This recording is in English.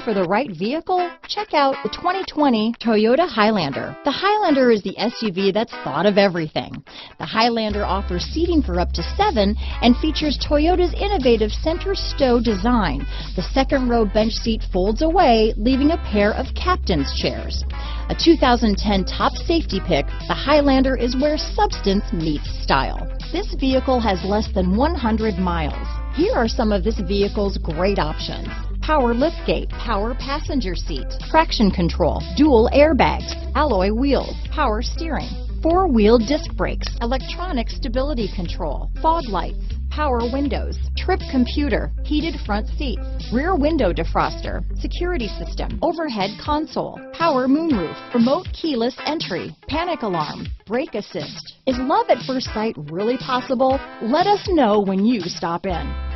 for the right vehicle? Check out the 2020 Toyota Highlander. The Highlander is the SUV that's thought of everything. The Highlander offers seating for up to 7 and features Toyota's innovative center stow design. The second row bench seat folds away, leaving a pair of captain's chairs. A 2010 top safety pick, the Highlander is where substance meets style. This vehicle has less than 100 miles. Here are some of this vehicle's great options: power liftgate, power passenger seat, traction control, dual airbags, alloy wheels, power steering, 4-wheel disc brakes, electronic stability control, fog lights, power windows, trip computer, heated front seats, rear window defroster, security system, overhead console, power moonroof, remote keyless entry, panic alarm, brake assist. Is love at first sight really possible? Let us know when you stop in.